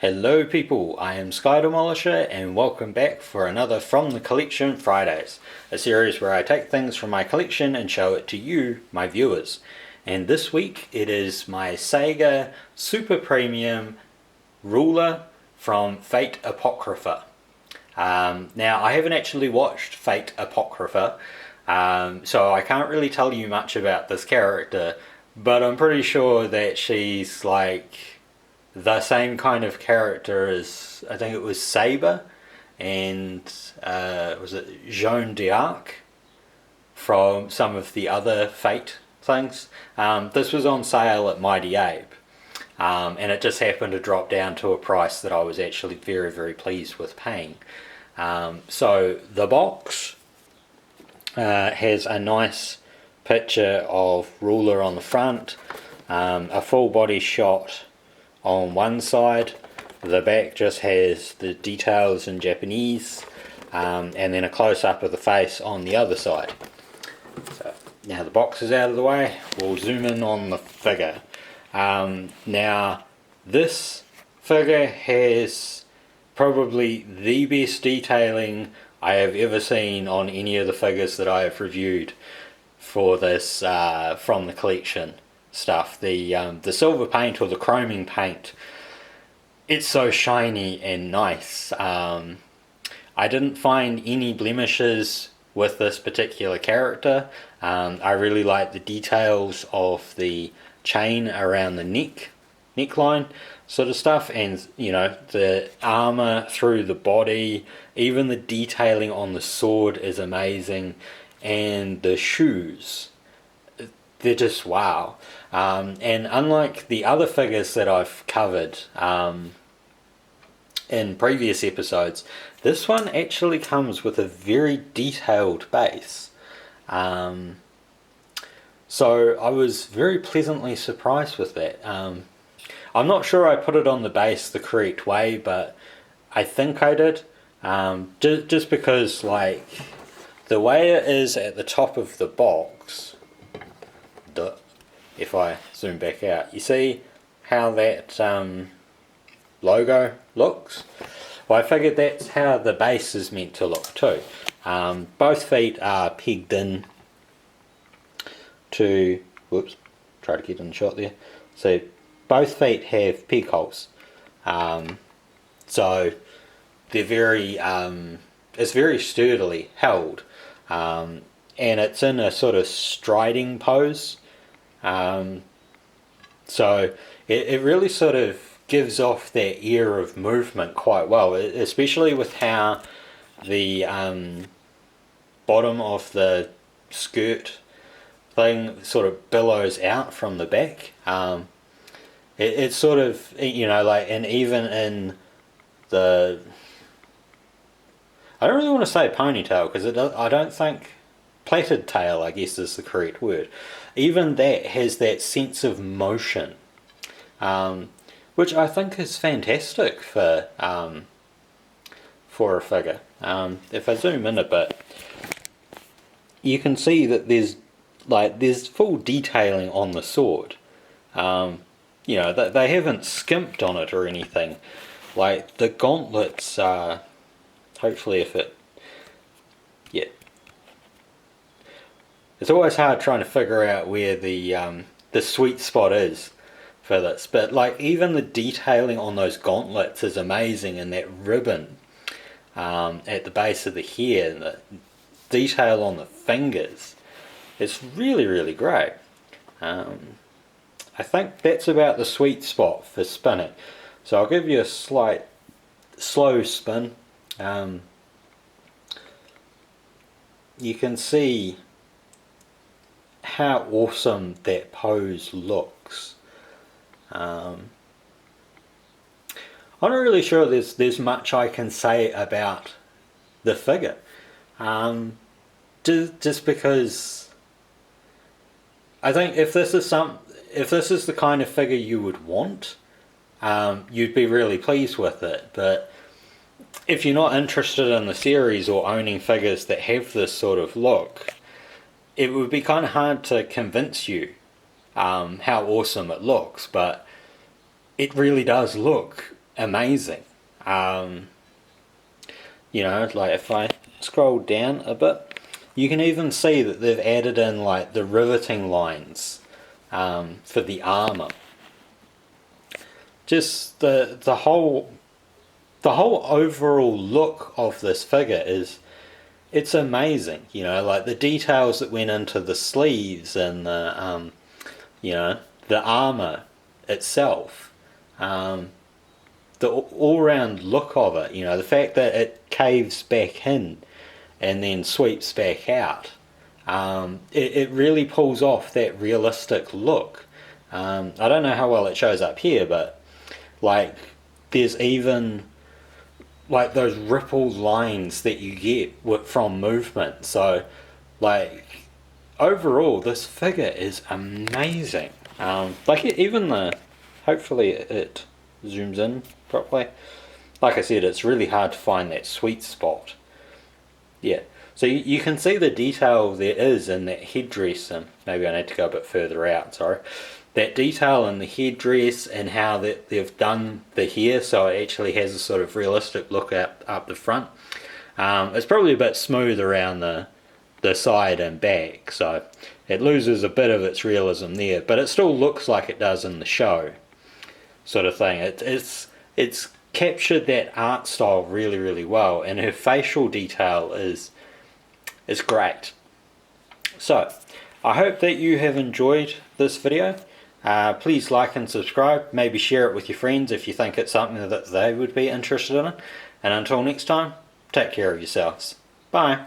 Hello people, I am Sky Demolisher and welcome back for another From the Collection Fridays, a series where I take things from my collection and show it to you, my viewers. And this week it is my Sega Super Premium Ruler from Fate Apocrypha. Now I haven't actually watched Fate Apocrypha, so I can't really tell you much about this character, but I'm pretty sure that she's like the same kind of character as, I think it was Saber and was it Joan d'Arc from some of the other Fate things. This was on sale at Mighty Ape, and it just happened to drop down to a price that I was actually very, very pleased with paying. So the box has a nice picture of Ruler on the front, a full body shot on one side. The back just has the details in Japanese, and then a close-up of the face on the other side. So now the box is out of the way, we'll zoom in on the figure. Now this figure has probably the best detailing I have ever seen on any of the figures that I have reviewed for this from the collection stuff. The silver paint or the chroming paint, it's so shiny and nice. I didn't find any blemishes with this particular character. I really like the details of the chain around the neckline sort of stuff, and you know, the armor through the body, even the detailing on the sword is amazing, and the shoes, they're just wow. And unlike the other figures that I've covered in previous episodes, this one actually comes with a very detailed base. So I was very pleasantly surprised with that. I'm not sure I put it on the base the correct way, but I think I did. Just because, like, the way it is at the top of the box, if I zoom back out, you see how that logo looks? Well, I figured that's how the base is meant to look too. Both feet are pegged in to, whoops, try to get in the shot there. So both feet have peg holes. So they're very, it's very sturdily held. And it's in a sort of striding pose. So it really sort of gives off that air of movement quite well, especially with how the bottom of the skirt thing sort of billows out from the back. It's sort of, you know, like, and even in the, I don't really want to say ponytail, because I don't think, plaited tail I guess is the correct word. Even that has that sense of motion, which I think is fantastic for a figure. If I zoom in a bit, you can see that there's full detailing on the sword. You know, they haven't skimped on it or anything. Like the gauntlets, hopefully if it, yeah. It's always hard trying to figure out where the sweet spot is for this, but like even the detailing on those gauntlets is amazing, and that ribbon at the base of the hair and the detail on the fingers, it's really, really great. I think that's about the sweet spot for spinning. So I'll give you a slight slow spin. You can see how awesome that pose looks. I'm not really sure there's much I can say about the figure, just because I think if this is the kind of figure you would want, you'd be really pleased with it. But if you're not interested in the series or owning figures that have this sort of look, it would be kind of hard to convince you how awesome it looks. But it really does look amazing. You know, like if I scroll down a bit, you can even see that they've added in like the riveting lines for the armor. Just the whole overall look of this figure it's amazing. You know, like the details that went into the sleeves and the you know, the armor itself. The all-round look of it, you know, the fact that it caves back in and then sweeps back out, it really pulls off that realistic look. I don't know how well it shows up here, but like there's even like those rippled lines that you get from movement. So like overall this figure is amazing. Like even the, hopefully it zooms in properly. Like I said, it's really hard to find that sweet spot. Yeah, so you can see the detail there is in that headdress, and maybe I need to go a bit further out, sorry. That detail in the headdress and how they've done the hair so it actually has a sort of realistic look up the front. It's probably a bit smooth around the side and back, so it loses a bit of its realism there, but it still looks like it does in the show, sort of thing. It's captured that art style really, really well, and her facial detail is great. So I hope that you have enjoyed this video. Please like and subscribe, maybe share it with your friends if you think it's something that they would be interested in, and until next time, take care of yourselves. Bye.